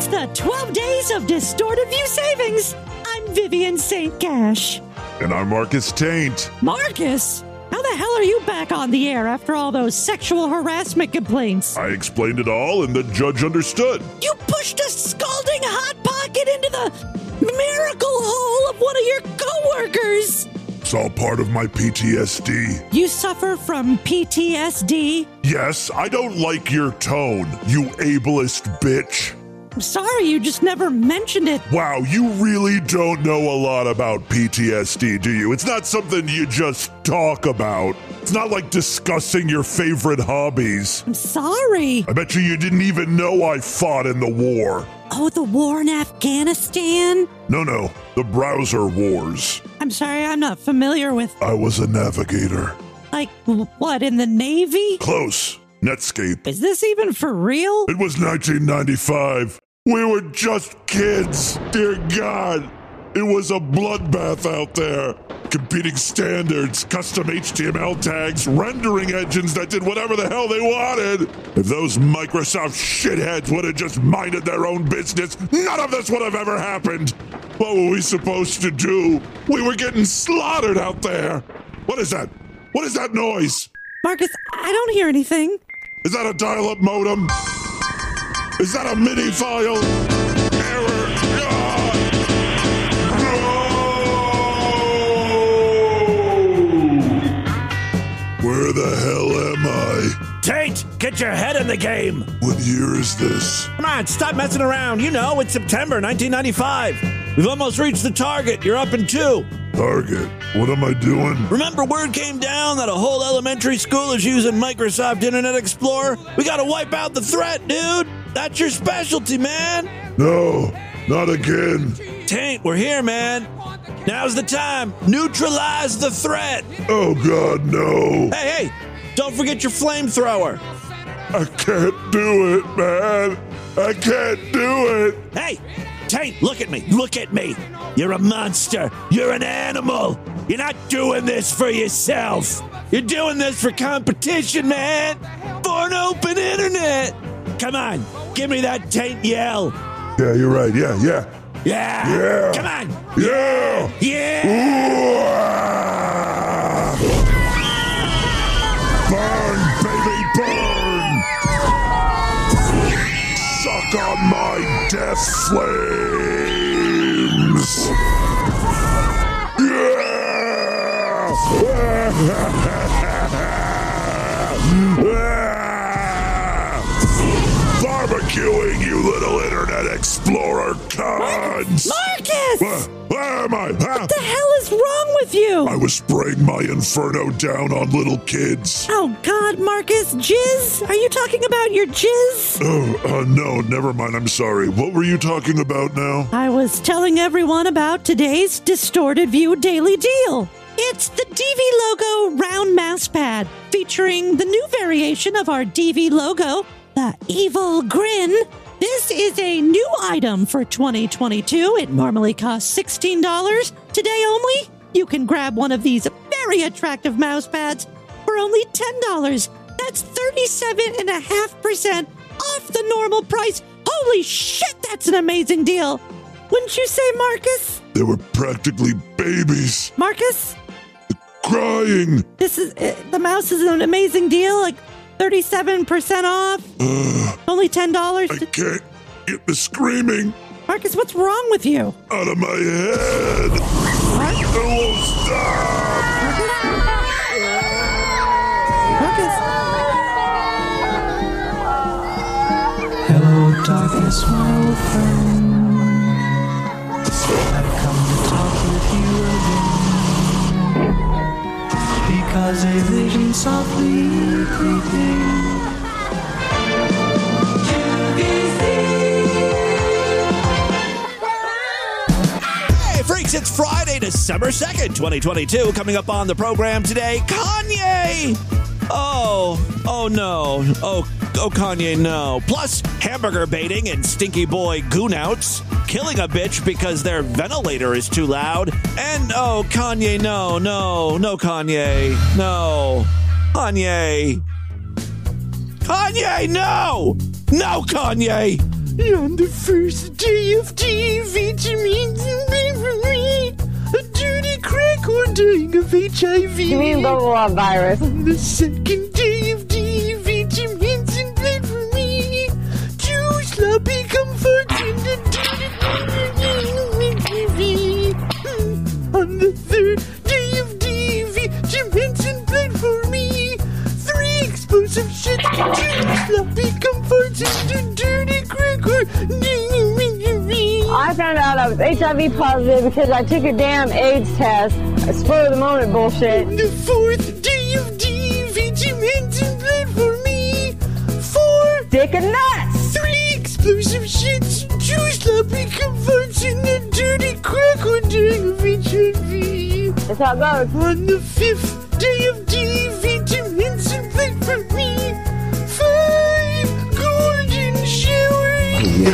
It's the 12 days of distorted view savings. I'm Vivian St. Cash. And I'm Marcus Taint. Marcus? How the hell are you back on the air after all those sexual harassment complaints? I explained it all and the judge understood. You pushed a scalding hot pocket into the miracle hole of one of your coworkers. It's all part of my PTSD. You suffer from PTSD? Yes, I don't like your tone, you ableist bitch. I'm sorry, you just never mentioned it. Wow, you really don't know a lot about PTSD, do you? It's not something you just talk about. It's not like discussing your favorite hobbies. I'm sorry. I bet you didn't even know I fought in the war. Oh, the war in Afghanistan? No, the browser wars. I'm sorry, I'm not familiar with... I was a navigator. Like, what, in the Navy? Close. Netscape. Is this even for real? It was 1995. We were just kids. Dear God. It was a bloodbath out there. Competing standards, custom HTML tags, rendering engines that did whatever the hell they wanted. If those Microsoft shitheads would have just minded their own business, none of this would have ever happened. What were we supposed to do? We were getting slaughtered out there. What is that? What is that noise? Marcus, I don't hear anything. Is that a dial-up modem? Is that a MIDI file? Error! No! Where the hell am I? Taint, get your head in the game! What year is this? Come on, stop messing around. You know, it's September 1995. We've almost reached the target. You're up in 2. Target? What am I doing? Remember word came down that a whole elementary school is using Microsoft Internet Explorer? We gotta wipe out the threat, dude! That's your specialty, man! No, not again. Taint, we're here, man. Now's the time. Neutralize the threat. Oh, God, no. Hey, don't forget your flamethrower. I can't do it, man. I can't do it. Hey, Taint, look at me. Look at me. You're a monster. You're an animal. You're not doing this for yourself. You're doing this for competition, man. For an open internet. Come on. Give me that Taint yell. Yeah, you're right. Yeah. Yeah. Come on. Yeah. Burn, baby, burn. Suck on my death flames. Barbecuing, you little Internet Explorer cons! Marcus! Where am I? What the hell is wrong with you? I was spraying my inferno down on little kids. Oh, God, Marcus. Jizz? Are you talking about your jizz? Oh, no, never mind. I'm sorry. What were you talking about now? I was telling everyone about today's Distorted View Daily Deal. It's the DV Logo Round Mouse Pad, featuring the new variation of our DV logo, the Evil Grin. This is a new item for 2022. It normally costs $16. Today only, you can grab one of these very attractive mouse pads for only $10. That's 37.5% off the normal price. Holy shit, that's an amazing deal. Wouldn't you say, Marcus? They were practically babies. Marcus? Crying. The mouse is an amazing deal, like 37% off. Only $10. I can't get the screaming Marcus, what's wrong with you? out of my head. What? It won't stop. Marcus? Hello, darkness, my old friend. I've come to talk with you again, because a vision softly creeping. Hey, freaks, it's Friday, December 2nd, 2022. Coming up on the program today, Kanye! Oh no. Oh, Kanye, no. Plus, hamburger baiting and stinky boy goonouts, killing a bitch because their ventilator is too loud. And, oh, Kanye, no, Kanye. No. Kanye, no! No, Kanye! On the first day of TV, a dirty crack or dying of HIV. You mean bubble virus? On the second day of TV, Jim Henson played for me. Two sloppy comforts in the dirty TV. On the third day of TV, Jim Henson played for me. Three explosive shits, two sloppy comforts in the dirty crack or I found out I was HIV positive because I took a damn AIDS test. Spur of the moment bullshit. On the fourth day of TV, Jim Henson played for me. 4 Dick and nuts. 3 explosive shits, 2 sloppy comforts in the dirty crack or dying of HIV. That's how it goes. On the 5th day of TV, Jim Henson played for me. 5 golden showers.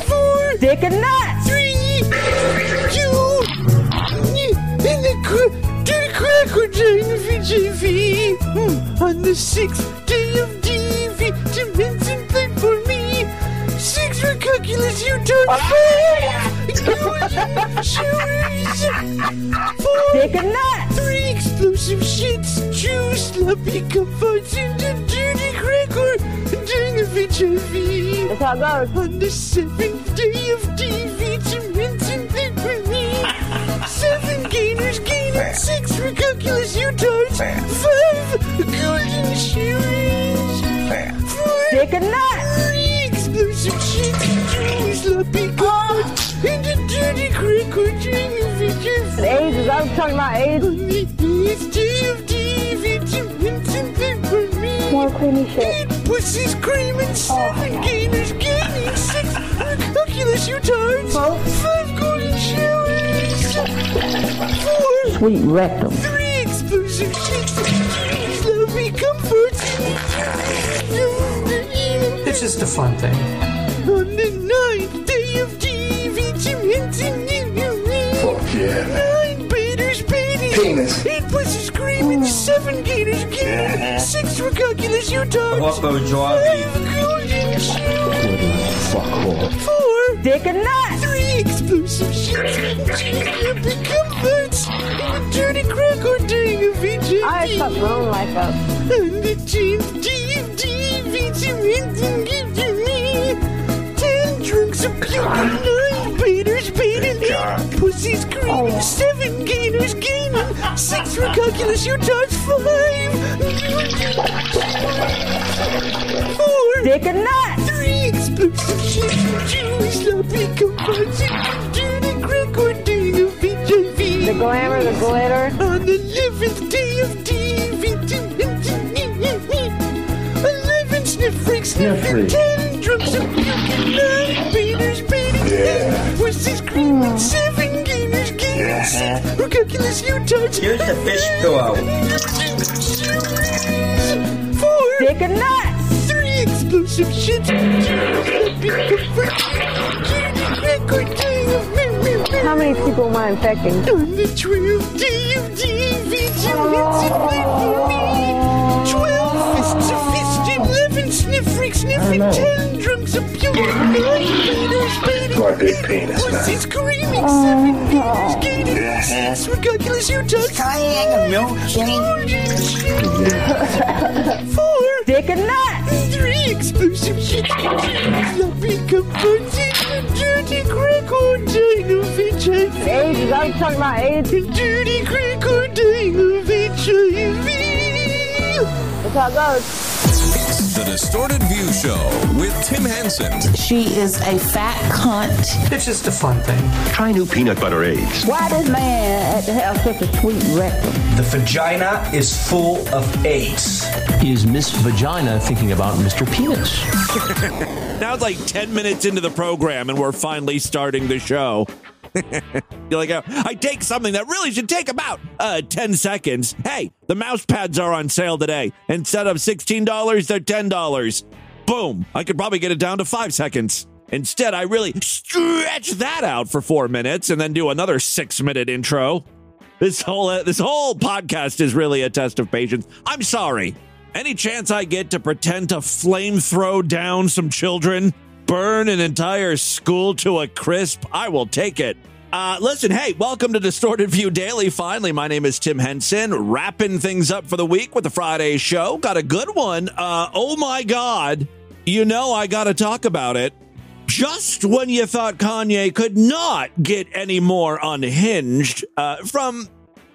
4 Dick and nuts. 3 2 and the dirty crack or dying of HIV. On the 6th day of TV, Jim Henson played for me. 6 recalculous U-turns. 5 golden showers. 4 Dick and nuts. 3 explosive shits, 2 sloppy comforts in the dirty crack or dying of HIV. That's how it goes. On the 7th day of TV, Jim Henson played for me. 7 gainers gaining, 6 recalculous U-turns, 5 golden showers. 4 Dick and nuts. 3 explosive shits, 2 sloppy comforts in the dirty crack or dying of HIV. AIDS is I was talking about AIDS. On the 8th day of TV, Jim Henson played for me. More creamy shit. 8 pussies screaming, 7 gainers gaining, 6 recalculous U-turns, 5 golden showers, 4 Sweet rectum. 3 explosive shits, 2 sloppy comforts. It's just a fun thing. On the 9th day of TV, Jim Henson Fuck yeah. 9 baiters baiting, Penis. 8 pussies screaming, 7 gainers gaining, 6 recalculous U-turns, 5 golden showers, Fuck off. 4 Dick and nuts. 3 explosive shits, 2 become votes, and a dirty crack or dying of HIV. I fucked my own life up. On the 10th day of TV, Jim Henson gave to me 10 drunks of puking, 9 baiters baiting, 8 pussies screaming, 7 gainers gaining, 6 recalculous U-turns, 5 4 Dick and nuts. 3 explosive shits, 2 sloppy comforts, and a dirty crack or dying of HIV. The glamour, the glitter. On the 11th day of TV, 11 sniff freaks sniffing, 10 drunks of puking, 9 baiters baiting, 8 pussies screaming, 7 gainers gaining, 6 recalculous U-turns. Here's the fish pillow. 4 Dick and nuts. 3 explosive shits, 2 sloppy comforts, dirty crack or dying of How many people am I infecting? On the 12th day of TV, Jim Henson played for me. 12 fists of fist, 11 sniff freaks sniffing, 10 drunks of puking, 9 baiters baiting, My big penis, 8 man. pussies screaming, 7 gainers gaining, 6 recalculous U-turns, 5 4 Dick and nuts. 3 explosive shits, 2 sloppy comforts, and a dirty crack or dying of HIV. AIDS is I was talking about AIDS. Dirty crack or dying of HIV. That's how it goes. The Distorted View Show with Tim Henson. She is a fat cunt. It's just a fun thing. Try new peanut butter AIDS. Why does man have to have such a sweet rectum? The vagina is full of AIDS. Is Miss Vagina thinking about Mr. Penis? Now it's like 10 minutes into the program and we're finally starting the show. You're like, I take something that really should take about 10 seconds. Hey, the mouse pads are on sale today. Instead of $16, they're $10. Boom. I could probably get it down to 5 seconds. Instead, I really stretch that out for 4 minutes and then do another 6-minute intro. This whole podcast is really a test of patience. I'm sorry. Any chance I get to pretend to flame throw down some children burn an entire school to a crisp, I will take it. Listen, hey, welcome to Distorted View Daily. Finally, my name is Tim Henson, wrapping things up for the week with the Friday show. Got a good one. Oh my God. You know, I got to talk about it. Just when you thought Kanye could not get any more unhinged from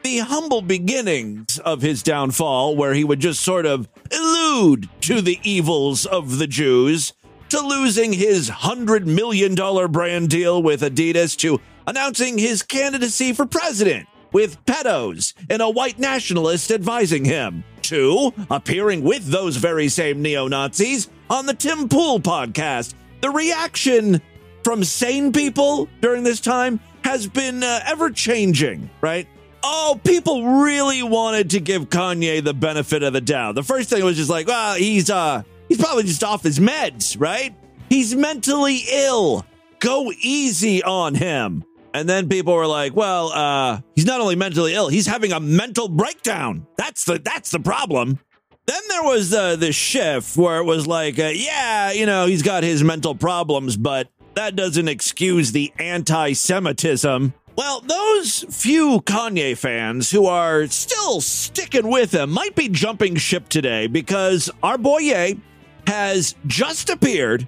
the humble beginnings of his downfall, where he would just sort of allude to the evils of the Jews, to losing his $100 million brand deal with Adidas, to announcing his candidacy for president with pedos and a white nationalist advising him, to appearing with those very same neo-Nazis on the Tim Pool podcast. The reaction from sane people during this time has been ever-changing, right? Oh, people really wanted to give Kanye the benefit of the doubt. The first thing was just like, well, he's probably just off his meds, right? He's mentally ill. Go easy on him. And then people were like, well, he's not only mentally ill, he's having a mental breakdown. That's the problem. Then there was this shift where it was like, yeah, you know, he's got his mental problems, but that doesn't excuse the anti-Semitism. Well, those few Kanye fans who are still sticking with him might be jumping ship today, because our boy Ye has just appeared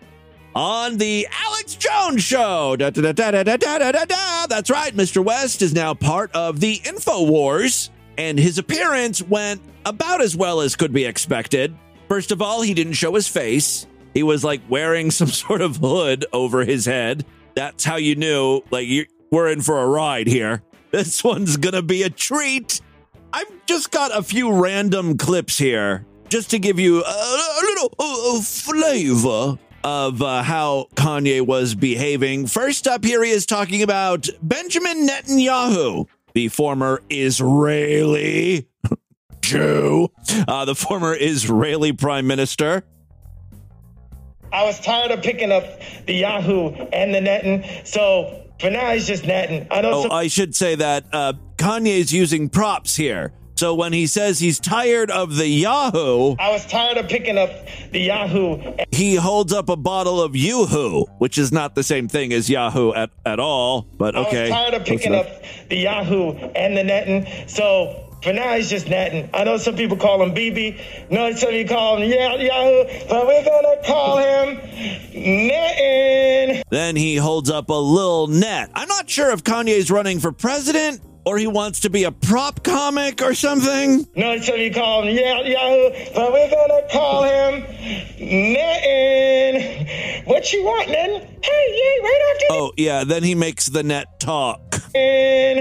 on the Alex Jones Show. That's right. Mr. West is now part of the InfoWars, and his appearance went about as well as could be expected. First of all, he didn't show his face. He was like wearing some sort of hood over his head. That's how you knew, like, we're in for a ride here. This one's gonna be a treat. I've just got a few random clips here just to give you a little flavor of how Kanye was behaving. First up, here he is talking about Benjamin Netanyahu, the former Israeli Jew, the former Israeli prime minister. I was tired of picking up the Yahoo and the Netin, so for now it's just Netin. I should say that Kanye's using props here. So when he says he's tired of the Yahoo, I was tired of picking up the Yahoo. He holds up a bottle of Yoo-hoo, which is not the same thing as Yahoo at all, but okay. I was tired of picking up the Yahoo and the Netin, so for now it's just Netin. I know some people call him BB. No, some people call him Yahoo, but we're gonna call him Netin. Then he holds up a little net. I'm not sure if Kanye's running for president or he wants to be a prop comic or something. No, some people call him Yahoo, but we're gonna call him Netin. What you want, Netin? Hey, yeah, right after. Oh, yeah, then he makes the net talk. And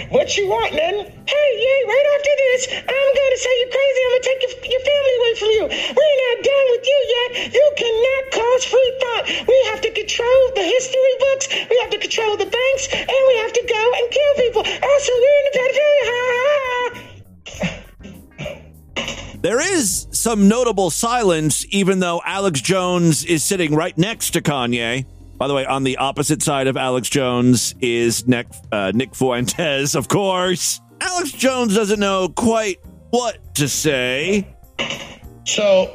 what you want, Netin? Hey, yeah, right after this, I'm gonna say you're crazy. I'm gonna take your family away from you. We're not done with you yet. You cannot cause free thought. We have to control the history books. We have to control the banks, and we have to go and kill people. Also, we're in the pedophilia. There is some notable silence, even though Alex Jones is sitting right next to Kanye. By the way, on the opposite side of Alex Jones is Nick Fuentes, of course. Alex Jones doesn't know quite what to say. So,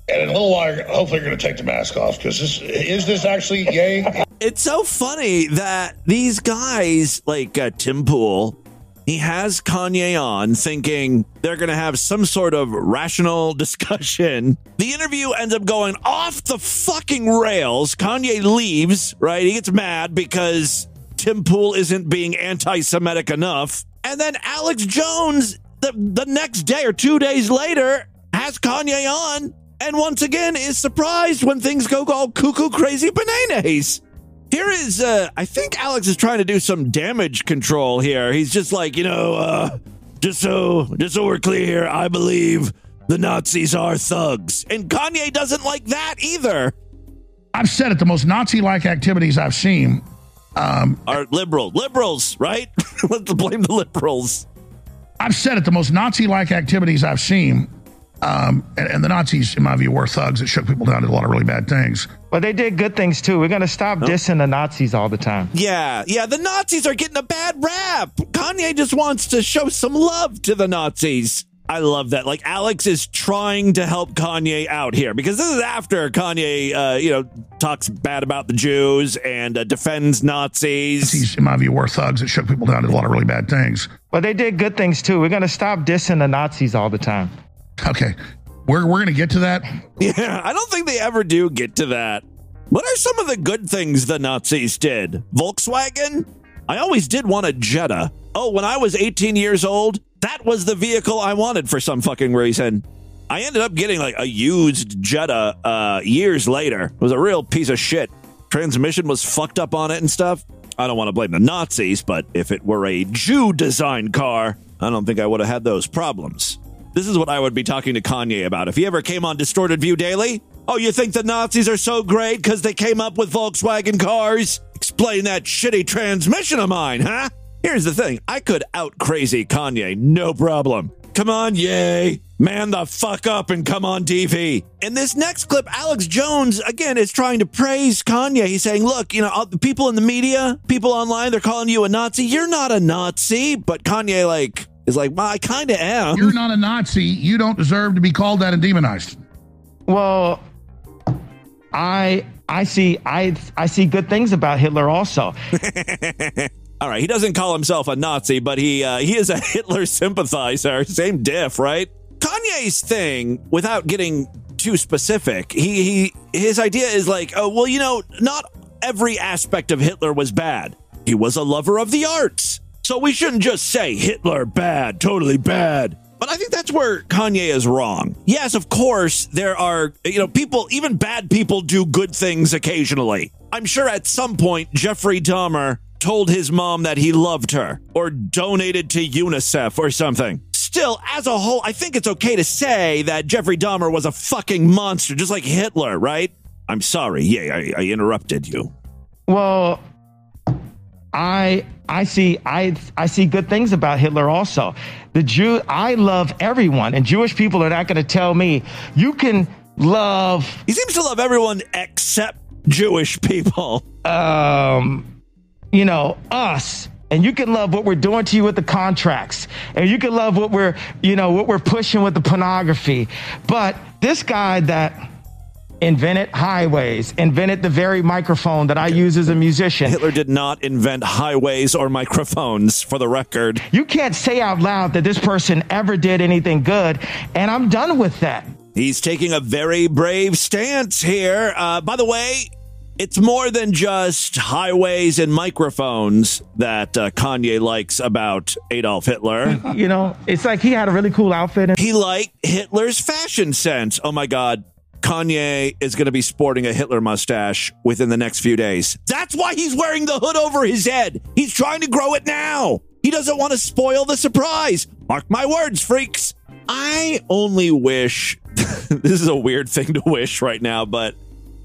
and in a little while, hopefully you're going to take the mask off, because is this actually Ye? It's so funny that these guys, like Tim Pool, he has Kanye on thinking they're going to have some sort of rational discussion. The interview ends up going off the fucking rails. Kanye leaves, right? He gets mad because Tim Pool isn't being anti-Semitic enough. And then Alex Jones, the next day or 2 days later, has Kanye on and once again is surprised when things go all cuckoo crazy bananas. Here is, I think Alex is trying to do some damage control here. He's just like, just so we're clear here, I believe the Nazis are thugs. And Kanye doesn't like that either. I've said it, the most Nazi-like activities I've seen are liberals, right? Let's blame the liberals. I've said it, the most Nazi-like activities I've seen, and the Nazis, in my view, were thugs that shook people down, did a lot of really bad things. But they did good things, too. We're going to stop dissing the Nazis all the time. Yeah, the Nazis are getting a bad rap. Kanye just wants to show some love to the Nazis. I love that. Like, Alex is trying to help Kanye out here because this is after Kanye, talks bad about the Jews and defends Nazis. He's, in my view, were thugs that shook people down, did a lot of really bad things. But they did good things, too. We're going to stop dissing the Nazis all the time. Okay. We're going to get to that. Yeah, I don't think they ever do get to that. What are some of the good things the Nazis did? Volkswagen? I always did want a Jetta. Oh, when I was 18 years old, that was the vehicle I wanted for some fucking reason. I ended up getting like a used Jetta years later. It was a real piece of shit. Transmission was fucked up on it and stuff. I don't want to blame the Nazis, but if it were a Jew-designed car, I don't think I would have had those problems. This is what I would be talking to Kanye about if he ever came on Distorted View Daily. Oh, you think the Nazis are so great because they came up with Volkswagen cars? Explain that shitty transmission of mine, huh? Here's the thing. I could out-crazy Kanye, no problem. Come on, yay. Man the fuck up and come on TV. In this next clip, Alex Jones, again, is trying to praise Kanye. He's saying, look, the people in the media, people online, they're calling you a Nazi. You're not a Nazi. But Kanye, is like, well, I kind of am. You're not a Nazi. You don't deserve to be called that and demonized. Well, I see good things about Hitler also. All right, he doesn't call himself a Nazi, but he is a Hitler sympathizer. Same diff, right? Kanye's thing, without getting too specific, his idea is like, oh, well, not every aspect of Hitler was bad. He was a lover of the arts. So we shouldn't just say Hitler bad, totally bad. But I think that's where Kanye is wrong. Yes, of course, there are, people, even bad people do good things occasionally. I'm sure at some point, Jeffrey Dahmer told his mom that he loved her or donated to UNICEF or something. Still, as a whole, I think it's okay to say that Jeffrey Dahmer was a fucking monster, just like Hitler, right? I'm sorry. Yeah, I interrupted you. Well, I see good things about Hitler also. I love everyone, and Jewish people are not going to tell me you can love. He seems to love everyone except Jewish people. Us. And you can love what we're doing to you with the contracts. And you can love what we're pushing with the pornography. But this guy that invented highways, invented the very microphone that I use as a musician. Hitler did not invent highways or microphones, for the record. You can't say out loud that this person ever did anything good, and I'm done with that. He's taking a very brave stance here. By the way, it's more than just highways and microphones that Kanye likes about Adolf Hitler. It's like he had a really cool outfit. He liked Hitler's fashion sense. Oh, my God. Kanye is going to be sporting a Hitler mustache within the next few days. That's why he's wearing the hood over his head. He's trying to grow it now. He doesn't want to spoil the surprise. Mark my words, freaks. I only wish, this is a weird thing to wish right now, but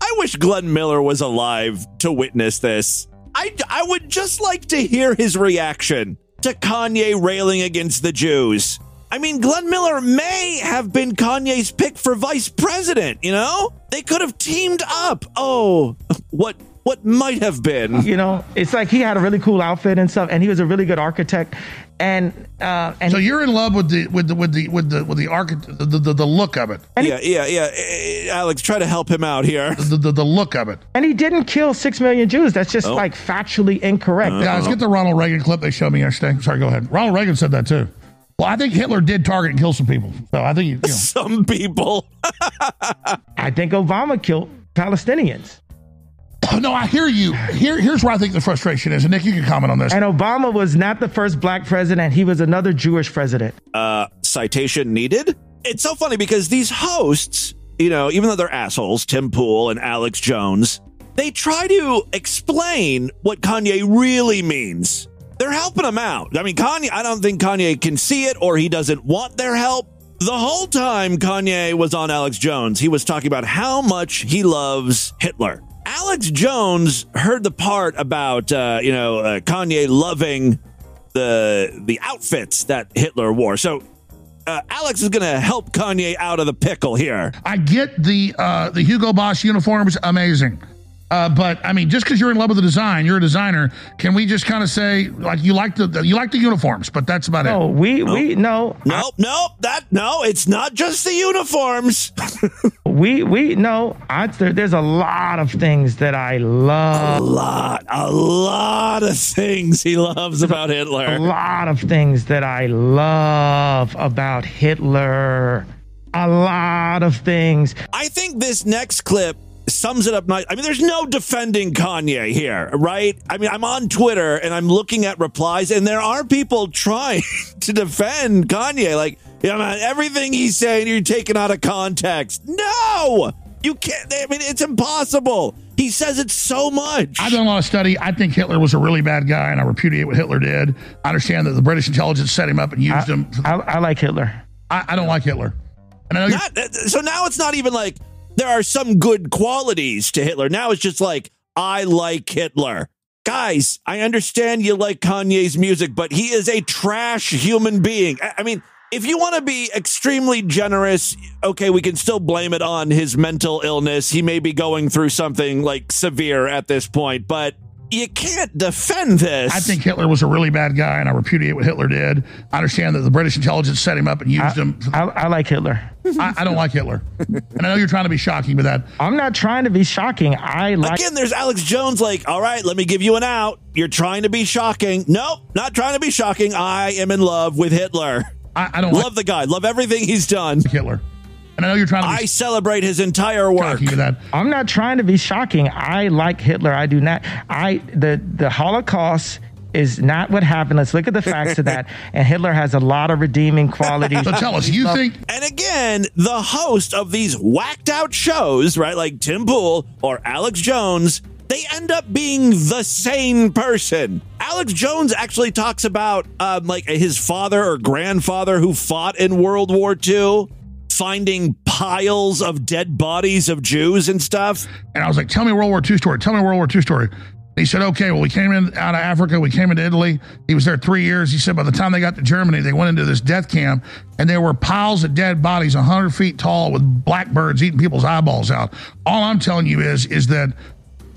I wish Glenn Miller was alive to witness this. I would just like to hear his reaction to Kanye railing against the Jews. I mean, Glenn Miller may have been Kanye's pick for vice president, They could have teamed up. Oh, what might have been. It's like he had a really cool outfit and stuff, and he was a really good architect. And so you're in love with the look of it. Yeah. Alex, try to help him out here. The look of it. And he didn't kill 6 million Jews. That's just factually incorrect. Guys, get the Ronald Reagan clip they showed me yesterday. Sorry, go ahead. Ronald Reagan said that too. Well, I think Hitler did target and kill some people. So I think some people. I think Obama killed Palestinians. No, I hear you. Here's where I think the frustration is. And Nick, you can comment on this. And Obama was not the first black president. He was another Jewish president. Citation needed? It's so funny because these hosts, even though they're assholes, Tim Pool and Alex Jones, they try to explain what Kanye really means. They're helping him out. I mean, I don't think Kanye can see it or he doesn't want their help. The whole time Kanye was on Alex Jones, he was talking about how much he loves Hitler. Alex Jones heard the part about, Kanye loving the outfits that Hitler wore. So Alex is going to help Kanye out of the pickle here. I get the Hugo Boss uniforms, amazing. But I mean, just because you're in love with the design, you're a designer. Can we just kind of say like you like the uniforms, but that's about it? No, it's not just the uniforms. There's a lot of things that I love. A lot of things he loves about Hitler. A lot of things that I love about Hitler. A lot of things. I think this next clip sums it up nice. I mean, there's no defending Kanye here, right? I mean, I'm on Twitter and I'm looking at replies, and there are people trying to defend Kanye. Like, yeah, man, everything he's saying you're taking out of context. No, you can't. I mean, it's impossible. He says it so much. I've done a lot of study. I think Hitler was a really bad guy, and I repudiate what Hitler did. I understand that the British intelligence set him up and used him. I like Hitler. I don't like Hitler. And I know so now it's not even like there are some good qualities to Hitler. Now it's just like, I like Hitler. Guys, I understand you like Kanye's music, but he is a trash human being. I mean, if you want to be extremely generous, okay, we can still blame it on his mental illness. He may be going through something like severe at this point, but you can't defend this. I think Hitler was a really bad guy, and I repudiate what Hitler did. I understand that the British intelligence set him up and used him. I like Hitler. I don't like Hitler. And I know you're trying to be shocking with that. I'm not trying to be shocking. Again, there's Alex Jones like, all right, let me give you an out. You're trying to be shocking. Nope, not trying to be shocking. I am in love with Hitler. I don't love the guy. Love everything he's done. Hitler. And I know you're trying to I celebrate his entire work. I'm not trying to be shocking. I like Hitler. I do not. The Holocaust is not what happened. Let's look at the facts of that. And Hitler has a lot of redeeming qualities. So tell us, you think... And again, the host of these whacked out shows, right, like Tim Pool or Alex Jones, they end up being the sane person. Alex Jones actually talks about like his father or grandfather who fought in World War II, finding piles of dead bodies of Jews and stuff. And I was like, tell me a World War II story. Tell me a World War II story. He said, okay, well, we came in out of Africa. We came into Italy. He was there 3 years. He said by the time they got to Germany, they went into this death camp, and there were piles of dead bodies 100 feet tall with blackbirds eating people's eyeballs out. All I'm telling you is that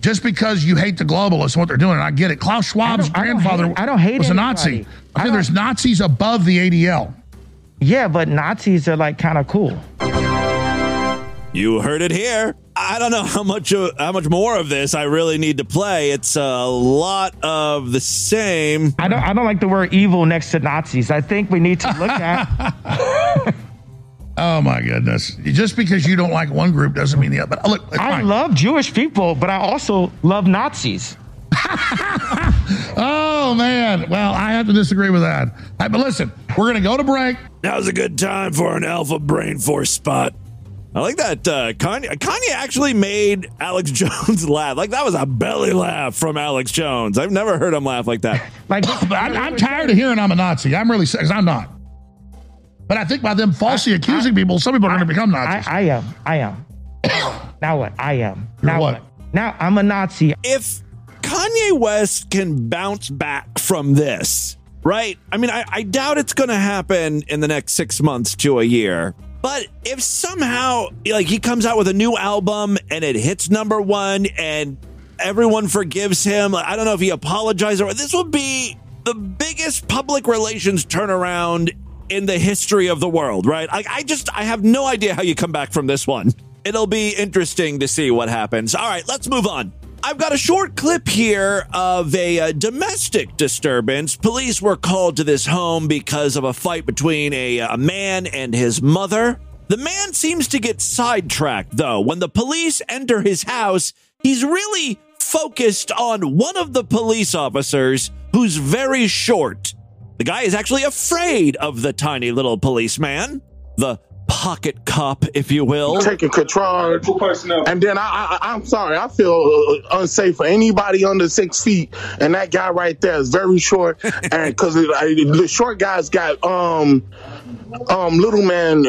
just because you hate the globalists and what they're doing, and I get it. Klaus Schwab's grandfather was a Nazi. I think there's Nazis above the ADL. Yeah, but Nazis are like kind of cool. You heard it here. I don't know how much more of this I really need to play. It's a lot of the same. I don't like the word evil next to Nazis. I think we need to look at. Oh my goodness! Just because you don't like one group doesn't mean the other. But look, I love Jewish people, but I also love Nazis. Oh man! Well, I have to disagree with that. But listen, we're going to go to break. Now's a good time for an alpha brain force spot. I like that Kanye actually made Alex Jones laugh. Like, that was a belly laugh from Alex Jones. I've never heard him laugh like that. Like, I'm tired of hearing I'm a Nazi. I'm really, because I'm not. But I think by them falsely accusing people, some people are going to become Nazis. I am. Now what? I am. Now what? Now I'm a Nazi. If Kanye West can bounce back from this, right? I mean, I doubt it's going to happen in the next 6 months to a year. But if somehow, like, he comes out with a new album and it hits #1 and everyone forgives him, I don't know if he apologizes, or this will be the biggest public relations turnaround in the history of the world, right? I have no idea how you come back from this one. It'll be interesting to see what happens. All right, let's move on. I've got a short clip here of a domestic disturbance. Police were called to this home because of a fight between a man and his mother. The man seems to get sidetracked, though. When the police enter his house, he's really focused on one of the police officers who's very short. The guy is actually afraid of the tiny little policeman, the pocket cop, if you will. Taking control. And then I'm sorry, I feel unsafe for anybody under 6 feet. And that guy right there is very short. And because the short guy's got little man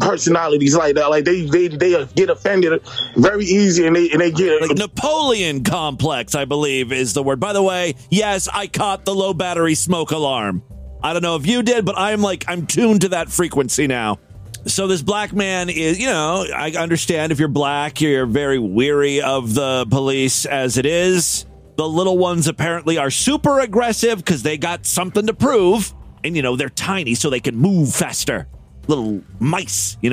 personalities like that. Like they get offended very easy, and they get like Napoleon complex, I believe is the word. By the way, yes, I caught the low battery smoke alarm. I don't know if you did, but I'm tuned to that frequency now. So this black man is, I understand if you're black, you're very weary of the police as it is. The little ones apparently are super aggressive because they got something to prove. And, they're tiny so they can move faster. Little mice, They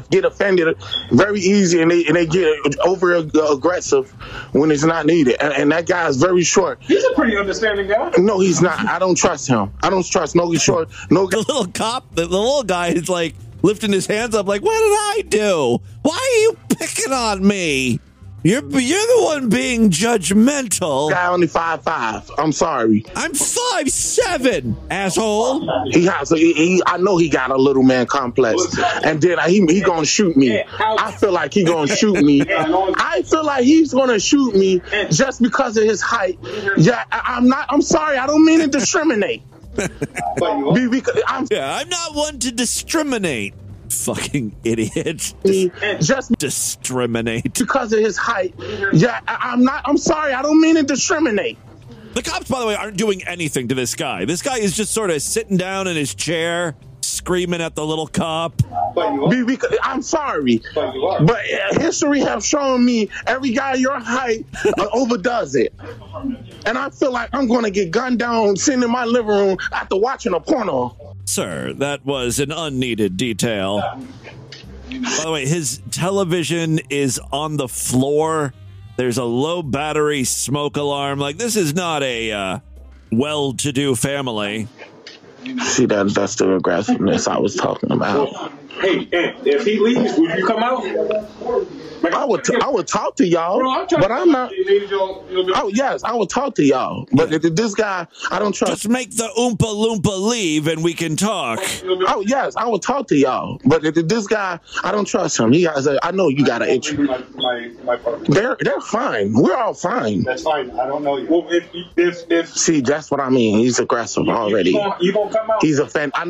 get offended very easy and they get over aggressive when it's not needed. And that guy is very short. He's a pretty understanding guy. No, he's not. I don't trust him. I don't trust no short. No. The little cop, the little guy is like lifting his hands up like, what did I do? Why are you picking on me? You're the one being judgmental. Guy only 5'5". I'm sorry. I'm 5'7", asshole. I know he got a little man complex, and then he gonna shoot me. I feel like he gonna shoot me. I feel like he's gonna shoot me just because of his height. Yeah, I'm not. I'm sorry. I don't mean to discriminate. I'm not one to discriminate. Fucking idiot. Just discriminate. Because of his height. Yeah, I'm sorry. I don't mean to discriminate. The cops, by the way, aren't doing anything to this guy. This guy is just sort of sitting down in his chair, screaming at the little cop. I'm sorry. But history have shown me every guy your height overdoes it. And I feel like I'm going to get gunned down sitting in my living room after watching a porno. Sir, that was an unneeded detail. By the way, his television is on the floor. There's a low battery smoke alarm. Like, this is not a well-to-do family. See, that's the aggressiveness I was talking about. Hey, if he leaves, will you come out? I would talk to y'all, but I'm not. Oh yes, I would talk to y'all, but this guy, I don't trust. Just make the Oompa Loompa leave, and we can talk. Oh yes, I would talk to y'all, but this guy, I don't trust him. He has I know you got an itch. My partner. They're fine. We're all fine. That's fine. I don't know you. Well, if see, that's what I mean. He's aggressive already. You gonna come out? He's offensive. I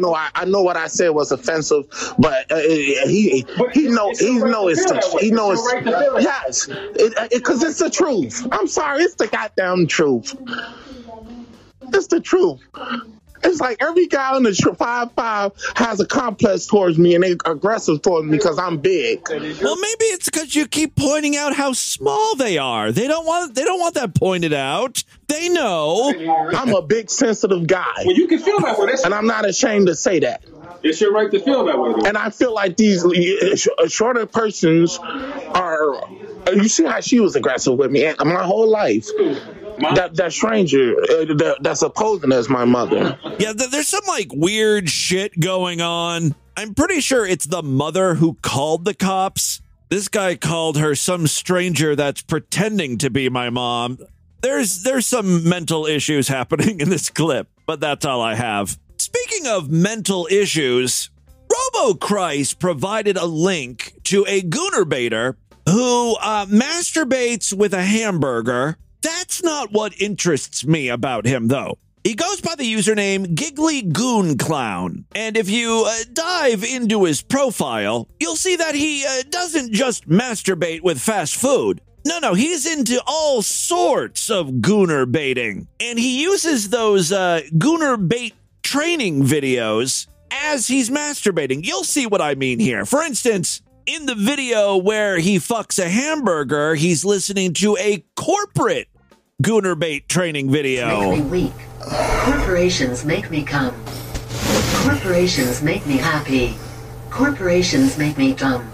know what I said was offensive, but he knows it's right to feel it. yes, because it's the truth. I'm sorry, it's the goddamn truth. It's the truth. It's like every guy on the 5'5" has a complex towards me, and they're aggressive towards me because I'm big. Well, maybe it's because you keep pointing out how small they are. They don't want that pointed out. They know. I'm a big, sensitive guy. Well, you can feel that way. And I'm not ashamed to say that. It's your right to feel that way, though. And I feel like these shorter persons are. You see how she was aggressive with me my whole life. That stranger that's opposing as my mother. Yeah, there's some like weird shit going on. I'm pretty sure it's the mother who called the cops. This guy called her some stranger that's pretending to be my mom. There's some mental issues happening in this clip, but that's all I have. Speaking of mental issues, RoboChrist provided a link to a Gooner baiter who masturbates with a hamburger. That's not what interests me about him, though. He goes by the username Giggly Goon Clown, and if you dive into his profile, you'll see that he doesn't just masturbate with fast food. No, he's into all sorts of Gooner baiting, and he uses those Gooner bait training videos as he's masturbating. You'll see what I mean here. For instance, in the video where he fucks a hamburger, he's listening to a corporate Gooner bait training video. Make me weak. Corporations make me come. Corporations make me happy. Corporations make me dumb.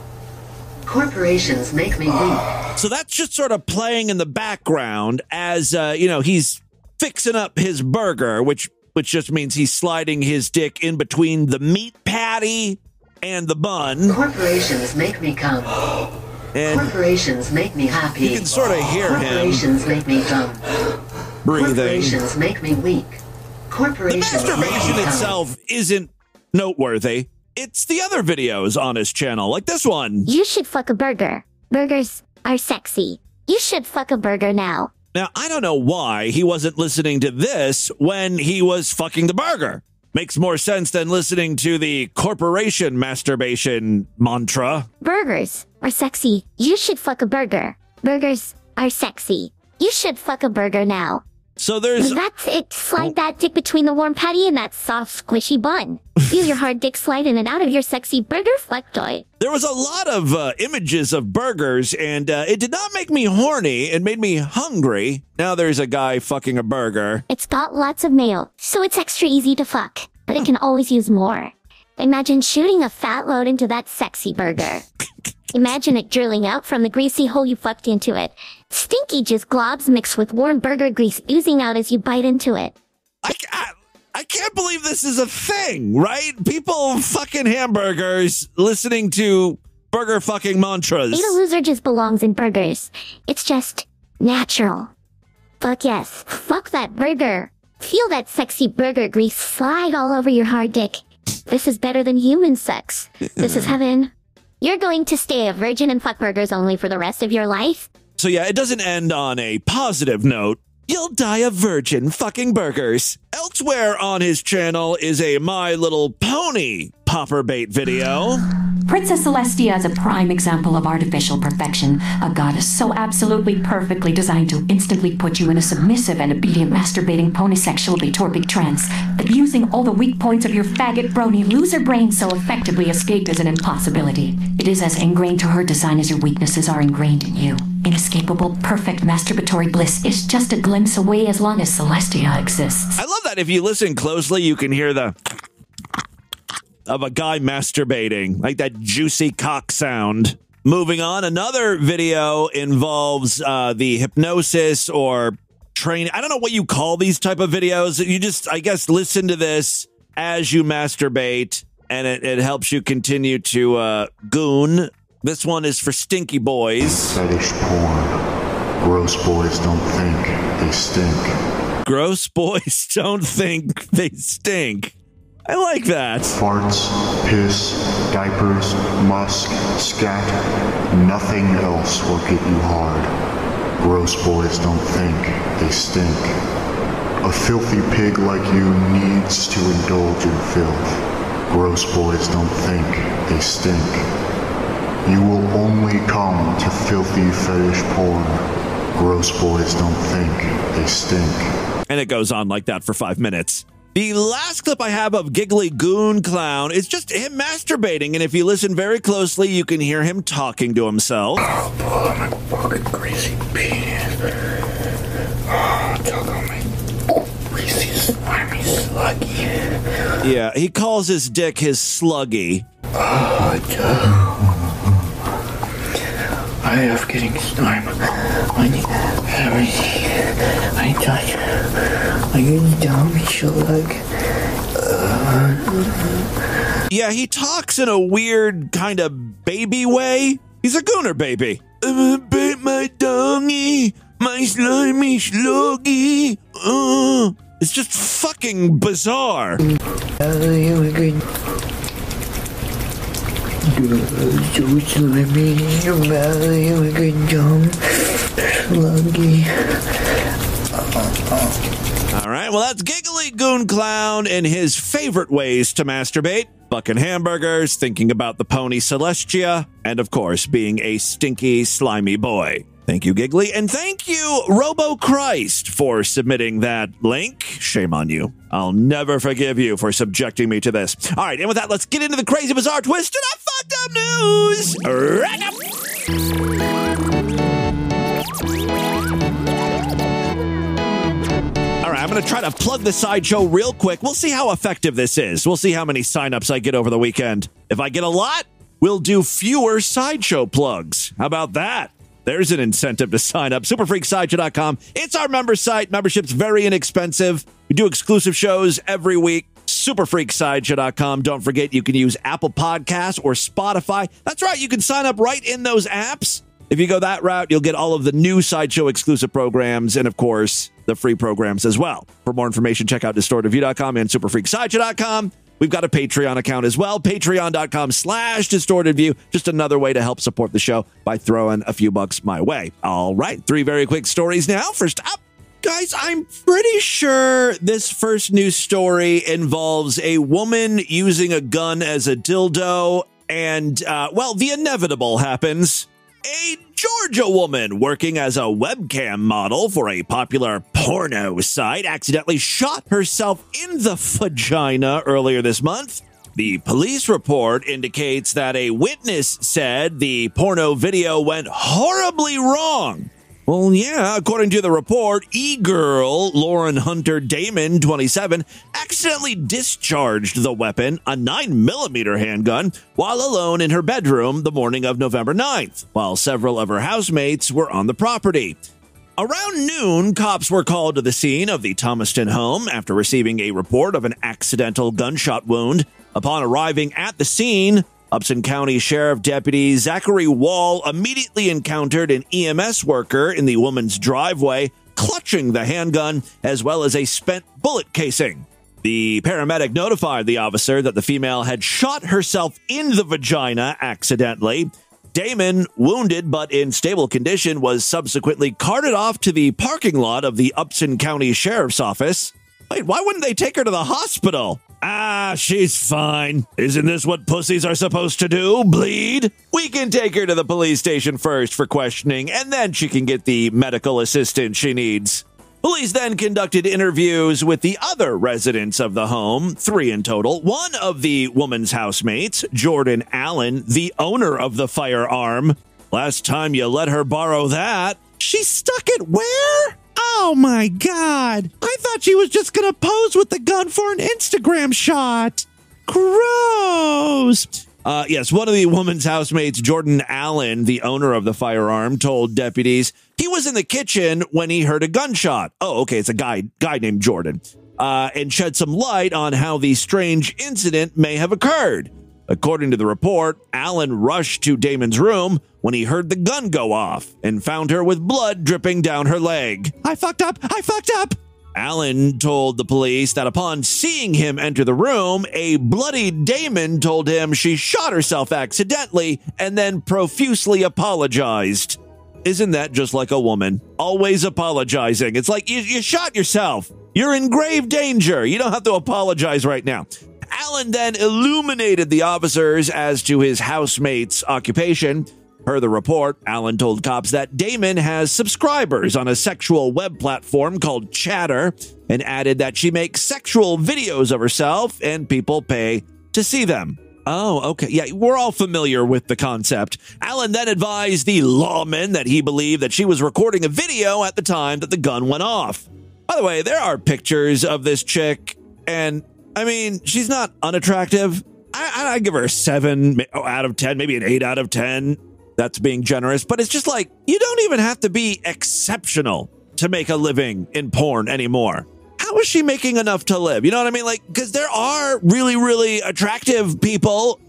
Corporations make me weak. So that's just sort of playing in the background as, he's fixing up his burger, which just means he's sliding his dick in between the meat patty and the bun. Corporations make me come. And corporations make me happy. You can sort of hear corporations make me dumb. Breathing. Corporations make me weak. Corporations the masturbation itself isn't noteworthy. It's the other videos on his channel, like this one. You should fuck a burger. Burgers are sexy. You should fuck a burger now. Now, I don't know why he wasn't listening to this when he was fucking the burger. Makes more sense than listening to the corporation masturbation mantra. Burgers are sexy. You should fuck a burger. Burgers are sexy. You should fuck a burger now. So there's... That's it. Slide that dick between the warm patty and that soft, squishy bun. Feel your hard dick slide in and out of your sexy burger fleck toy. There was a lot of images of burgers, and it did not make me horny. It made me hungry. Now there's a guy fucking a burger. It's got lots of mayo, so it's extra easy to fuck. But it can always use more. Imagine shooting a fat load into that sexy burger. Imagine it drilling out from the greasy hole you fucked into it. Stinky just globs mixed with warm burger grease oozing out as you bite into it. I can't believe this is a thing, right? People fucking hamburgers listening to burger fucking mantras. Beta loser just belongs in burgers. It's just natural. Fuck yes. Fuck that burger. Feel that sexy burger grease slide all over your hard dick. This is better than human sex. This is heaven. You're going to stay a virgin and fuck burgers only for the rest of your life? So yeah, it doesn't end on a positive note. You'll die a virgin fucking burgers. Elsewhere on his channel is a My Little Pony popper bait video. Princess Celestia is a prime example of artificial perfection, a goddess so absolutely perfectly designed to instantly put you in a submissive and obedient masturbating ponisexually torpid trance that using all the weak points of your faggot brony loser brain so effectively escaped is an impossibility. It is as ingrained to her design as your weaknesses are ingrained in you. Inescapable, perfect masturbatory bliss is just a glimpse away as long as Celestia exists. I love that if you listen closely, you can hear the of a guy masturbating, like that juicy cock sound. Moving on, another video involves the hypnosis or training. I don't know what you call these type of videos. You just, I guess, listen to this as you masturbate, and it helps you continue to goon. This one is for stinky boys. Fetish porn. Gross boys don't think, they stink. Gross boys don't think, they stink. I like that. Farts, piss, diapers, musk, scat, nothing else will get you hard. Gross boys don't think, they stink. A filthy pig like you needs to indulge in filth. Gross boys don't think, they stink. You will only come to filthy fetish porn. Gross boys don't think, they stink. And it goes on like that for 5 minutes. The last clip I have of Giggly Goon Clown is just him masturbating, and if you listen very closely, you can hear him talking to himself. Oh, boy, my fucking greasy penis. Oh, talk on my greasy, slimy, sluggy. Yeah, he calls his dick his sluggy. Oh, I have getting slime on everything. I touch. I get dumb slug. Yeah, he talks in a weird kind of baby way. He's a Gooner baby. I'm gonna bait my dongy, my slimy sluggy. It's just fucking bizarre. All right, well, that's Giggly Goon Clown in his favorite ways to masturbate. Fucking hamburgers, thinking about the pony Celestia, and of course, being a stinky, slimy boy. Thank you, Giggly, and thank you, Robo Christ, for submitting that link. Shame on you. I'll never forgive you for subjecting me to this. All right, and with that, let's get into the crazy, bizarre, twisted up, fucked up news. Right up. All right, I'm going to try to plug the Sideshow real quick. We'll see how effective this is. We'll see how many signups I get over the weekend. If I get a lot, we'll do fewer Sideshow plugs. How about that? There's an incentive to sign up. Superfreaksideshow.com. It's our member site. Membership's very inexpensive. We do exclusive shows every week. Superfreaksideshow.com. Don't forget, you can use Apple Podcasts or Spotify. That's right. You can sign up right in those apps. If you go that route, you'll get all of the new Sideshow exclusive programs and, of course, the free programs as well. For more information, check out distortedview.com and superfreaksideshow.com. We've got a Patreon account as well, patreon.com/distortedview. Just another way to help support the show by throwing a few bucks my way. All right, 3 very quick stories now. First up, guys, I'm pretty sure this first news story involves a woman using a gun as a dildo, and, well, the inevitable happens. A Georgia woman working as a webcam model for a popular porno site accidentally shot herself in the vagina earlier this month. The police report indicates that a witness said the porno video went horribly wrong. Well, yeah, according to the report, e-girl Lauren Hunter Damon, 27, accidentally discharged the weapon, a 9mm handgun, while alone in her bedroom the morning of November 9th, while several of her housemates were on the property. Around noon, cops were called to the scene of the Thomaston home after receiving a report of an accidental gunshot wound. Upon arriving at the scene, Upson County Sheriff Deputy Zachary Wall immediately encountered an EMS worker in the woman's driveway, clutching the handgun as well as a spent bullet casing. The paramedic notified the officer that the female had shot herself in the vagina accidentally. Damon, wounded but in stable condition, was subsequently carted off to the parking lot of the Upson County Sheriff's Office. Wait, why wouldn't they take her to the hospital? Ah, she's fine. Isn't this what pussies are supposed to do? Bleed? We can take her to the police station first for questioning, and then she can get the medical assistance she needs. Police then conducted interviews with the other residents of the home, 3 in total. One of the woman's housemates, Jordan Allen, the owner of the firearm. Last time you let her borrow that. She stuck it where? Oh my God. I thought she was just going to pose with the gun for an Instagram shot. Gross. Yes, one of the woman's housemates, Jordan Allen, the owner of the firearm, told deputies he was in the kitchen when he heard a gunshot. Oh, okay, it's a guy named Jordan. And shed some light on how the strange incident may have occurred. According to the report, Allen rushed to Damon's room when he heard the gun go off and found her with blood dripping down her leg. I fucked up. Allen told the police that upon seeing him enter the room, a bloody Damon told him she shot herself accidentally and then profusely apologized. Isn't that just like a woman? Always apologizing. It's like you shot yourself. You're in grave danger. You don't have to apologize right now. Allen then illuminated the officers as to his housemate's occupation. Per the report, Allen told cops that Damon has subscribers on a sexual web platform called Chatter and added that she makes sexual videos of herself and people pay to see them. Oh, okay. Yeah, we're all familiar with the concept. Allen then advised the lawman that he believed that she was recording a video at the time that the gun went off. By the way, there are pictures of this chick, and I mean, she's not unattractive. I give her a 7 out of 10, maybe an 8 out of 10. That's being generous, but it's just like, you don't even have to be exceptional to make a living in porn anymore. How is she making enough to live? You know what I mean? Like, because there are really, really attractive people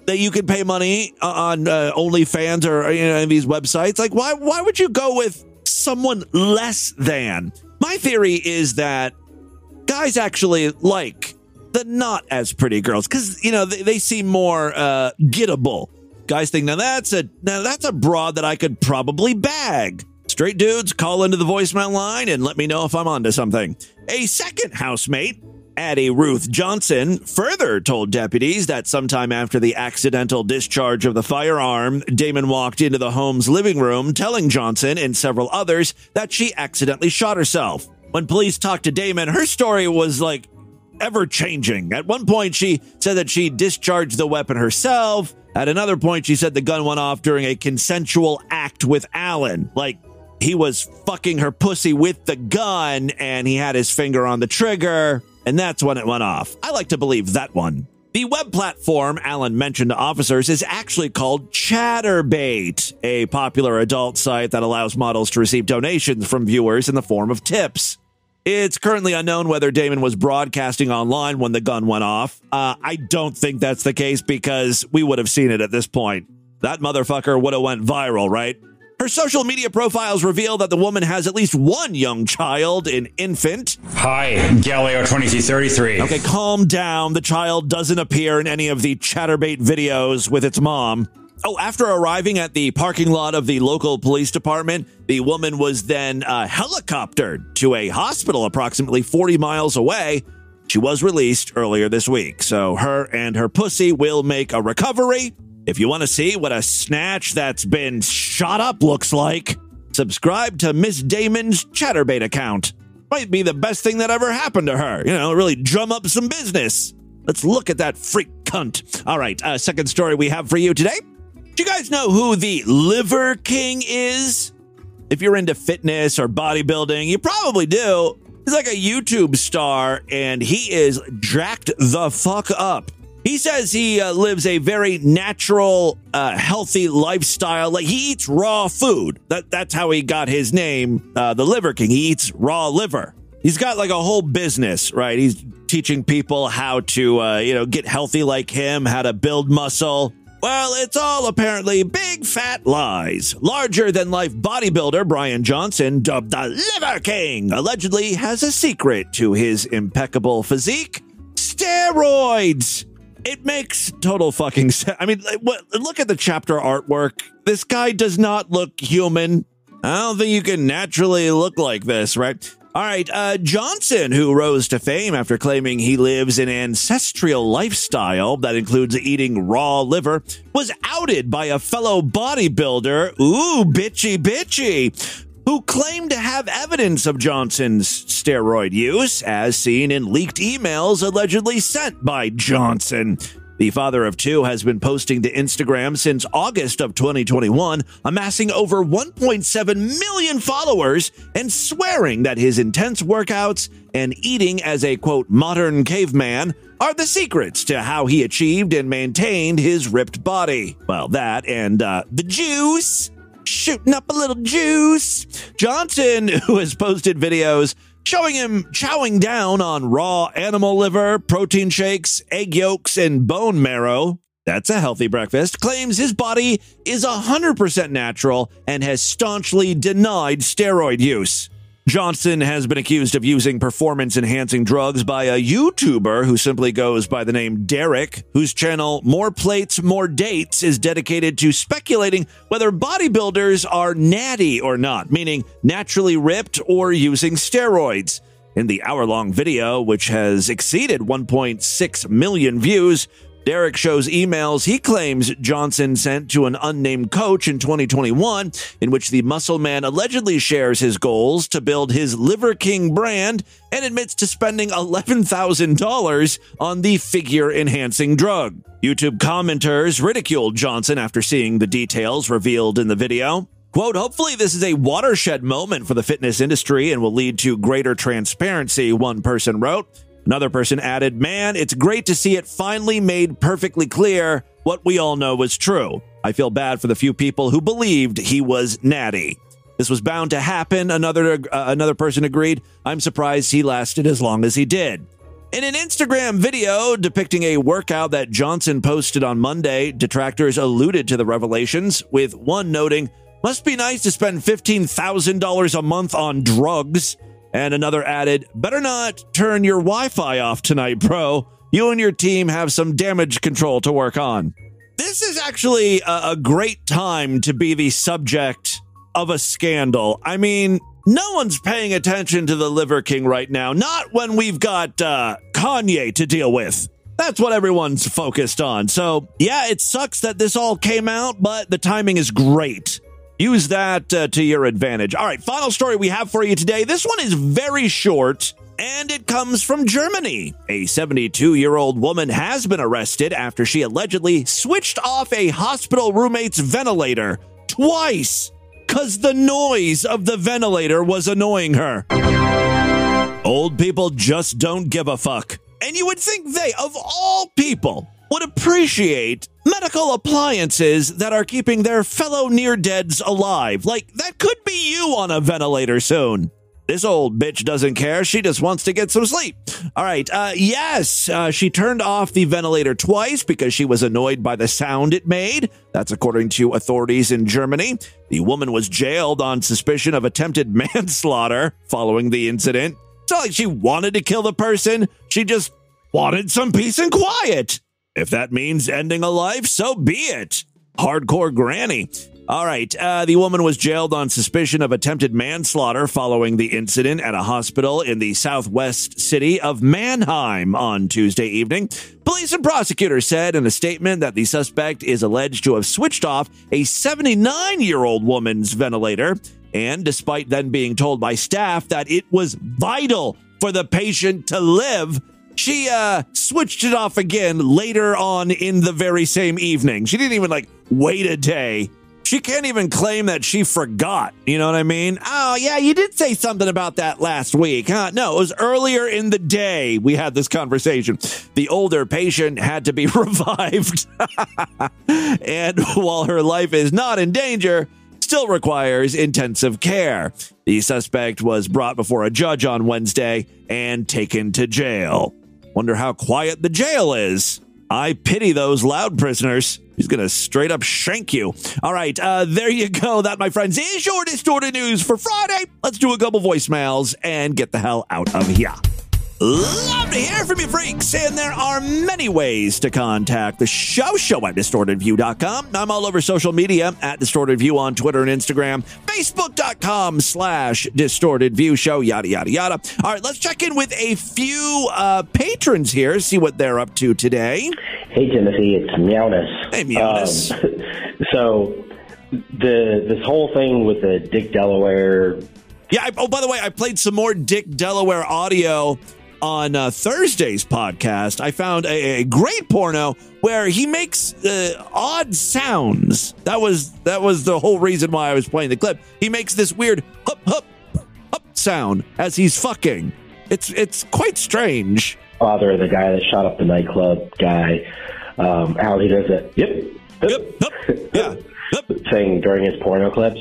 that you can pay money on OnlyFans or these websites. Like, why would you go with someone less than? My theory is that guys actually like the not as pretty girls because, they seem more gettable. Guys think, now that's a broad that I could probably bag. Straight dudes, call into the voicemail line and let me know if I'm onto something. A second housemate, Addie Ruth Johnson, further told deputies that sometime after the accidental discharge of the firearm, Damon walked into the home's living room, telling Johnson and several others that she accidentally shot herself. When police talked to Damon, her story was like ever-changing. At one point, she said that she discharged the weapon herself. At another point, she said the gun went off during a consensual act with Allen. Like, he was fucking her pussy with the gun, and he had his finger on the trigger, and that's when it went off. I like to believe that one. The web platform Allen mentioned to officers is actually called Chatterbait, a popular adult site that allows models to receive donations from viewers in the form of tips. It's currently unknown whether Damon was broadcasting online when the gun went off. I don't think that's the case because we would have seen it at this point. That motherfucker would have went viral, right? Her social media profiles reveal that the woman has at least one young child, an infant. Hi, Galileo 2333. Okay, calm down. The child doesn't appear in any of the Chatterbait videos with its mom. Oh, after arriving at the parking lot of the local police department, the woman was then helicoptered to a hospital approximately 40 miles away. She was released earlier this week, so her and her pussy will make a recovery. If you want to see what a snatch that's been shot up looks like, subscribe to Miss Damon's Chatterbait account. Might be the best thing that ever happened to her. Really drum up some business. Let's look at that freak cunt. All right, second story we have for you today. Do you guys know who the Liver King is? If you're into fitness or bodybuilding, you probably do. He's like a YouTube star, and he is jacked the fuck up. He says he lives a very natural, healthy lifestyle. Like, he eats raw food. That's how he got his name, the Liver King. He eats raw liver. He's got like a whole business, right? He's teaching people how to, get healthy like him, how to build muscle. Well, it's all apparently big fat lies. Larger-than-life bodybuilder Brian Johnson, dubbed the Liver King, allegedly has a secret to his impeccable physique: steroids. It makes total fucking sense. I mean, look at the chapter artwork. This guy does not look human. I don't think you can naturally look like this, right? All right, Johnson, who rose to fame after claiming he lives an ancestral lifestyle that includes eating raw liver, was outed by a fellow bodybuilder, bitchy, who claimed to have evidence of Johnson's steroid use, as seen in leaked emails allegedly sent by Johnson. The father of two has been posting to Instagram since August of 2021, amassing over 1.7 million followers and swearing that his intense workouts and eating as a, quote, modern caveman are the secrets to how he achieved and maintained his ripped body. Well, that and the juice. Shooting up a little juice. Johnson, who has posted videos showing him chowing down on raw animal liver, protein shakes, egg yolks, and bone marrow, that's a healthy breakfast, claims his body is 100% natural and has staunchly denied steroid use. Johnson has been accused of using performance-enhancing drugs by a YouTuber who simply goes by the name Derek, whose channel More Plates, More Dates is dedicated to speculating whether bodybuilders are natty or not, meaning naturally ripped or using steroids. In the hour-long video, which has exceeded 1.6 million views, Derek shows emails he claims Johnson sent to an unnamed coach in 2021, in which the muscle man allegedly shares his goals to build his Liver King brand and admits to spending $11,000 on the figure-enhancing drug. YouTube commenters ridiculed Johnson after seeing the details revealed in the video. Quote, hopefully this is a watershed moment for the fitness industry and will lead to greater transparency, one person wrote. Another person added, man, it's great to see it finally made perfectly clear what we all know was true. I feel bad for the few people who believed he was natty. This was bound to happen, another person agreed. I'm surprised he lasted as long as he did. In an Instagram video depicting a workout that Johnson posted on Monday, detractors alluded to the revelations, with one noting, must be nice to spend $15,000 a month on drugs. And another added, better not turn your Wi-Fi off tonight, bro. You and your team have some damage control to work on. This is actually a great time to be the subject of a scandal. I mean, no one's paying attention to the Liver King right now. Not when we've got Kanye to deal with. That's what everyone's focused on. So, yeah, it sucks that this all came out, but the timing is great. Use that to your advantage. All right, final story we have for you today. This one is very short, and it comes from Germany. A 72-year-old woman has been arrested after she allegedly switched off a hospital roommate's ventilator twice because the noise of the ventilator was annoying her. Old people just don't give a fuck. And you would think they, of all people, would appreciate medical appliances that are keeping their fellow near-deads alive. Like, that could be you on a ventilator soon. This old bitch doesn't care. She just wants to get some sleep. All right. Yes, she turned off the ventilator twice because she was annoyed by the sound it made. That's according to authorities in Germany. The woman was jailed on suspicion of attempted manslaughter following the incident. It's not like she wanted to kill the person. She just wanted some peace and quiet. If that means ending a life, so be it. Hardcore granny. All right. The woman was jailed on suspicion of attempted manslaughter following the incident at a hospital in the southwest city of Mannheim on Tuesday evening. Police and prosecutors said in a statement that the suspect is alleged to have switched off a 79-year-old woman's ventilator. And despite then being told by staff that it was vital for the patient to live, she switched it off again later on in the very same evening. She didn't even wait a day. She can't even claim that she forgot. You know what I mean? Oh, yeah, you did say something about that last week, huh? No, it was earlier in the day we had this conversation. The older patient had to be revived. And while her life is not in danger, still requires intensive care. The suspect was brought before a judge on Wednesday and taken to jail. Wonder how quiet the jail is. I pity those loud prisoners. He's going to straight up shank you. All right, there you go. That, my friends, is your Distorted News for Friday. Let's do a couple voicemails and get the hell out of here. Love to hear from you, freaks. And there are many ways to contact the show at distortedview.com. I'm all over social media at distortedview on Twitter and Instagram, facebook.com/distortedviewshow, yada, yada, yada. All right, let's check in with a few patrons here, see what they're up to today. Hey, Timothy, it's Meowness. Hey, Meowness. So this whole thing with the Dick Delaware. Yeah, by the way, I played some more Dick Delaware audio on Thursday's podcast. I found a great porno where he makes odd sounds. That was the whole reason why I was playing the clip. He makes this weird hup hup hup sound as he's fucking. It's quite strange. Father of the guy that shot up the nightclub guy, how he does it. Yep. Thing during his porno clips.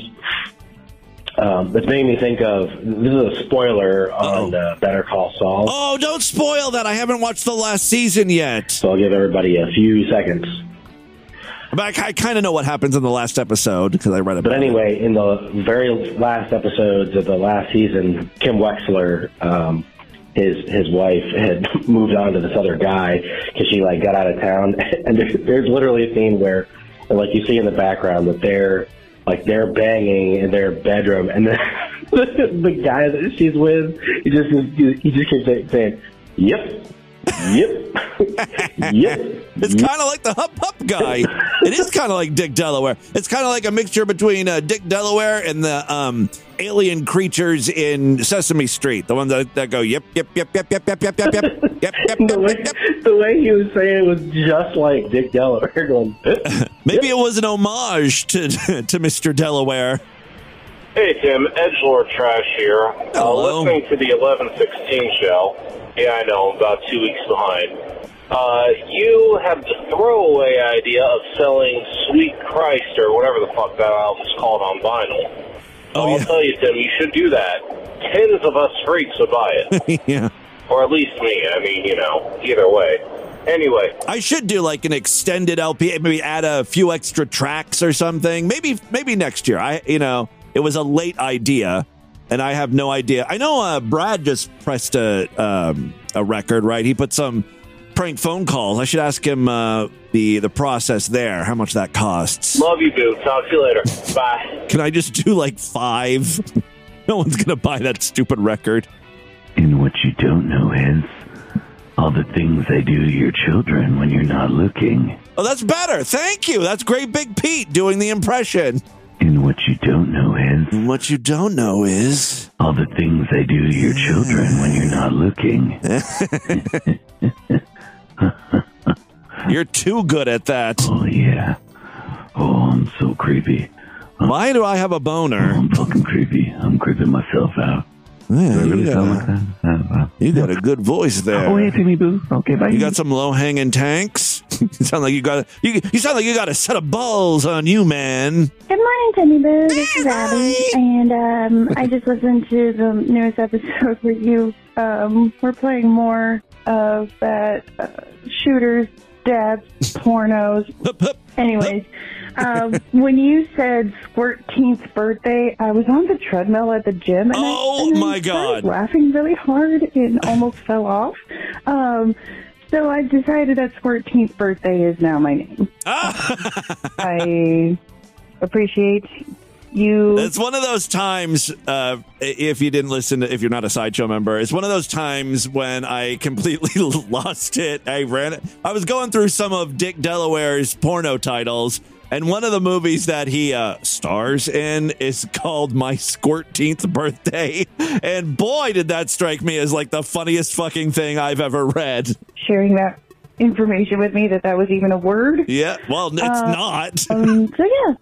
It's made me think of, this is a spoiler on Better Call Saul. Oh, don't spoil that. I haven't watched the last season yet. So I'll give everybody a few seconds. But I kind of know what happens in the last episode because I read about it. But anyway, in the very last episodes of the last season, Kim Wexler, his wife, had moved on to this other guy because she got out of town. And there's literally a scene where, you see in the background, that they're banging in their bedroom, and the guy that she's with, he just keeps saying, "Yep, yep, yep." It's kind of like the Hup Hup guy. It is kind of like Dick Delaware. It's kind of like a mixture between Dick Delaware and the alien creatures in Sesame Street, the one that go yep, yep, yep, yep, yep, yep, yep, yep, yep, yep, yep. The way he was saying it was just like Dick Delaware going. Maybe it was an homage to Mr. Delaware. Hey, Tim, Edgelord Trash here. Listening to the 1116 show. Yeah, I know, I'm about 2 weeks behind. You have the throwaway idea of selling Sweet Christ, or whatever the fuck that album's called, on vinyl. I'll tell you, Tim, you should do that. Tens of us freaks would buy it. Yeah. Or at least me. I mean, either way. Anyway. I should do an extended LP, maybe add a few extra tracks or something. Maybe next year. It was a late idea, and I have no idea. I know Brad just pressed a record, right? He put some prank phone calls. I should ask him the process there, how much that costs. Love you, boo. Talk to you later. Bye. Can I just do 5? No one's going to buy that stupid record. And what you don't know is all the things they do to your children when you're not looking. Oh, that's better. Thank you. That's Great Big Pete doing the impression. And what you don't know is... And what you don't know is... all the things they do to your children when you're not looking. You're too good at that. Oh, yeah. Oh, I'm so creepy. Why do I have a boner? Oh, I'm fucking creepy. I'm creeping myself out. Yeah, you got a good voice there. Oh, hey, Timmy Boo. Okay, bye. You got some low-hanging tanks. You sound like you got a set of balls on you, man. Good morning, Timmy Boo. This is Abby, and I just listened to the newest episode where you were playing more of that shooters, dads, pornos. Anyways. When you said Squirteenth birthday, I was on the treadmill at the gym, and I started laughing really hard and almost fell off. So I decided that Squirteenth birthday is now my name. appreciate you. It's one of those times, if you didn't listen, if you're not a Sideshow member, it's one of those times when I completely lost it. I was going through some of Dick Delaware's porno titles, and one of the movies that he stars in is called My 14th Birthday. And boy, did that strike me as like the funniest fucking thing I've ever read. Sharing that information with me, that was even a word. Yeah, well, it's not. So yeah.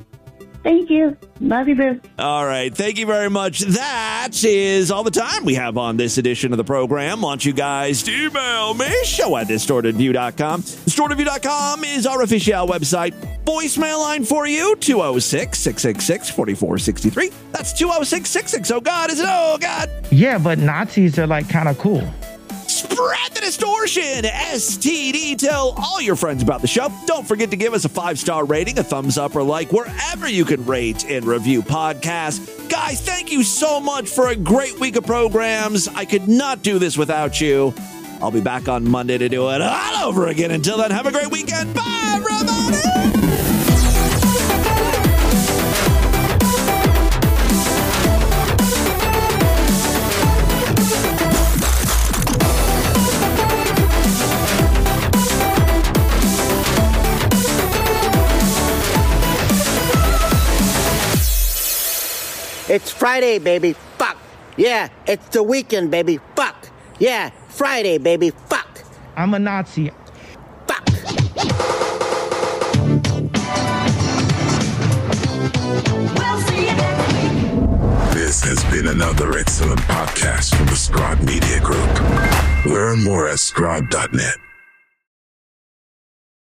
Thank you. Love you, boo. All right. Thank you very much. That is all the time we have on this edition of the program. Want you guys to email me, show@distortedview.com. Distortedview.com is our official website. Voicemail line for you, 206-666-4463. That's 206-660. Oh, God. Is it? Oh, God. Yeah, but Nazis are like kind of cool. Spread the distortion. STD. Tell all your friends about the show. Don't forget to give us a 5-star rating, a thumbs up or like wherever you can rate and review podcasts. Guys, thank you so much for a great week of programs. I could not do this without you. I'll be back on Monday to do it all over again. Until then, have a great weekend. Bye, everybody. It's Friday, baby. Fuck. Yeah, it's the weekend, baby. Fuck. Yeah, Friday, baby. Fuck. I'm a Nazi. Fuck. We'll see you next week. This has been another excellent podcast from the Scribe Media Group. Learn more at scribe.net.